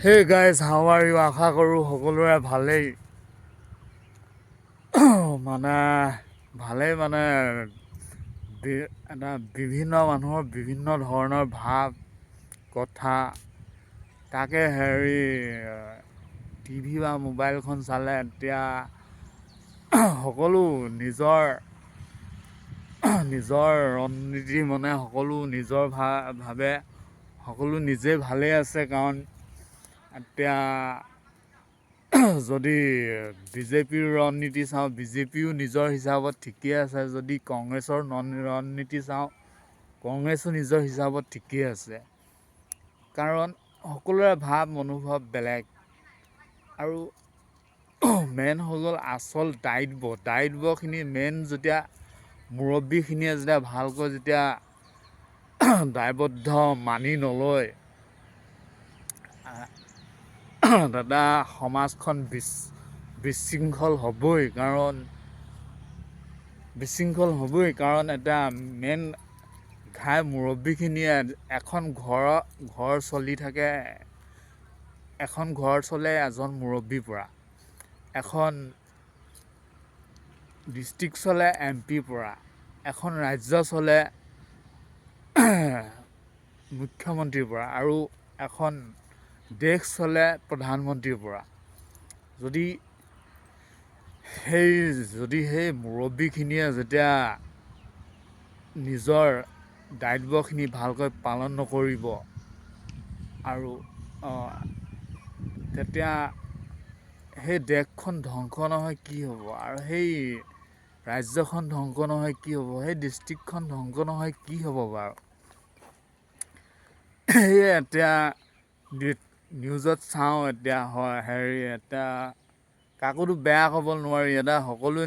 Hey guys, how are you? আশা কৰোঁ সকলোৰে ভালেই মানে এটা বিভিন্ন মানুহৰ বিভিন্ন ধৰণৰ ভাৱ কথা তাকে টিভি বা মোবাইলখন চালে এতিয়া সকলো নিজৰ ৰণনীতি সকলো নিজৰ ভাৱে সকলো নিজে ভালে আছে কাৰণ এতিয়া যদি বিজেপিৰ ৰণনীতি চাওঁ বিজেপিও নিজৰ হিচাপত ঠিকেই আছে যদি কংগ্ৰেছৰ ৰণনীতি চাওঁ কংগ্ৰেছো নিজৰ হিচাপত ঠিকেই আছে কাৰণ সকলোৰে ভাৱ মনোভাৱ বেলেগ আৰু মেইন হৈ গ'ল আচল দায়িত্বখিনি মেইন যেতিয়া মুৰব্বীখিনিয়ে যেতিয়া ভালকৈ যেতিয়া দায়বদ্ধ মানি নলয় দাদা সমাজখন বিশৃংখল হ'বই কাৰণ এটা মেইন মুৰব্বীখিনিয়ে এখন ঘৰ চলি থাকে এখন ঘৰ চলে এজন মুৰব্বীৰ পৰা এখন ডিষ্ট্ৰিক্ট চলে MP পৰা এখন ৰাজ্য চলে মুখ্যমন্ত্ৰীৰ পৰা আৰু এখন দেশ চলে প্ৰধানমন্ত্ৰীৰ পৰা যদি সেই মুৰব্বীখিনিয়ে যেতিয়া নিজৰ দায়িত্বখিনি ভালকৈ পালন নকৰিব আৰু তেতিয়া সেই দেশখন ধ্বংস নহয় কি হ'ব আৰু সেই ৰাজ্যখন ধ্বংস নহয় কি হ'ব সেই ডিষ্ট্ৰিক্টখন ধ্বংস নহয় কি হ'ব বাৰু সেয়ে এতিয়া নিউজত চাওঁ এতিয়া এতিয়া কাকোতো বেয়া ক'ব নোৱাৰি এটা সকলোৱে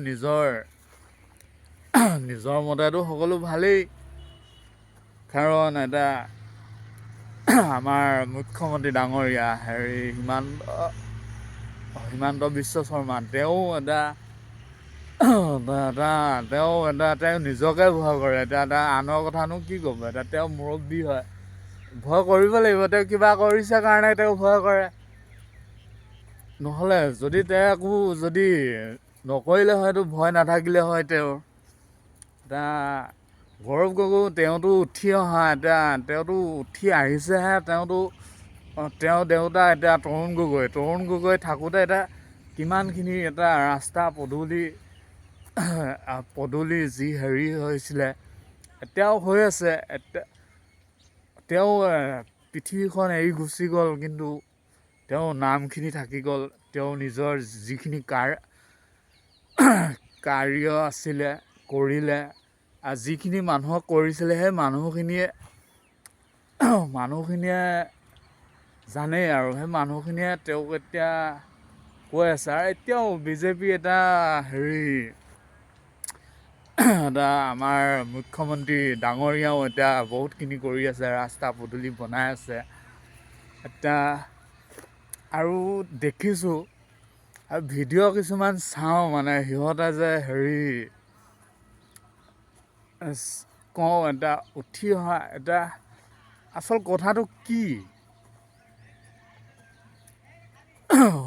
নিজৰ মতেতো সকলো ভালেই কাৰণ এটা আমাৰ মুখ্যমন্ত্ৰী ডাঙৰীয়া হিমন্ত বিশ্ব শৰ্মা তেওঁ নিজকে ভয় কৰে এতিয়া আনৰ কথানো কি ক'ব এতিয়া তেওঁ মুৰব্বী হয় ভয় কৰিব লাগিব তেওঁ কিবা কৰিছে কাৰণে তেওঁ ভয় কৰে নহ'লে যদি তেওঁ একো যদি নকৰিলে হয়তো ভয় নাথাকিলে হয় তেওঁৰ এতিয়া গৌৰৱ গগৈ তেওঁতো তেওঁতো উঠি আহিছেহে তেওঁ দেউতা এতিয়া তৰুণ গগৈ থাকোঁতে কিমানখিনি ৰাস্তা পদূলি যি হৈছিলে এতিয়াও হৈ আছে তেওঁ পৃথিৱীখন এৰি গুচি গ'ল কিন্তু তেওঁ নামখিনি থাকি গ'ল তেওঁ নিজৰ যিখিনি কাৰ্য আছিলে কৰিলে আৰু যিখিনি মানুহক কৰিছিলে সেই মানুহখিনিয়ে জানেই আৰু সেই মানুহখিনিয়ে তেওঁক এতিয়া কৈ আছে আৰু এতিয়াও বিজেপি আমাৰ মুখ্যমন্ত্ৰী ডাঙৰীয়াও এতিয়া বহুতখিনি কৰি আছে ৰাস্তা পদূলি বনাই আছে এতিয়া আৰু দেখিছোঁ আৰু ভিডিঅ' কিছুমান চাওঁ সিহঁতে যে কওঁ উঠি অহা আচল কথাটো কি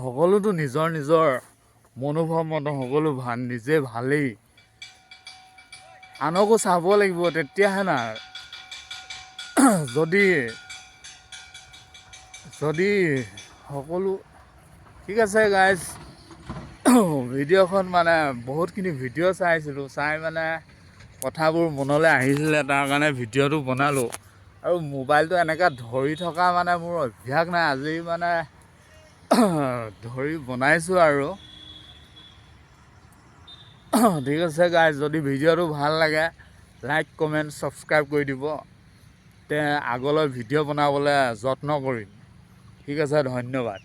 সকলোতো নিজৰ মনোভাৱ মতে সকলো নিজে ভালেই আনকো চাব লাগিব তেতিয়াহে না যদি সকলো ঠিক আছে গাইজ ভিডিঅ'খন বহুতখিনি ভিডিঅ' চাইছিলোঁ চাই কথাবোৰ মনলৈ আহিছিলে তাৰ কাৰণে ভিডিঅ'টো বনালোঁ আৰু মোবাইলটো এনেকৈ ধৰি থকা মোৰ অভ্যাস নাই আজি ধৰি বনাইছোঁ আৰু ঠিক আছে গাইজ যদি ভিডিঅ'টো ভাল লাগে লাইক কমেণ্ট ছাবস্ক্ৰাইব কৰি দিব আগলৈ ভিডিঅ' বনাবলৈ যত্ন কৰিম ঠিক আছে ধন্যবাদ।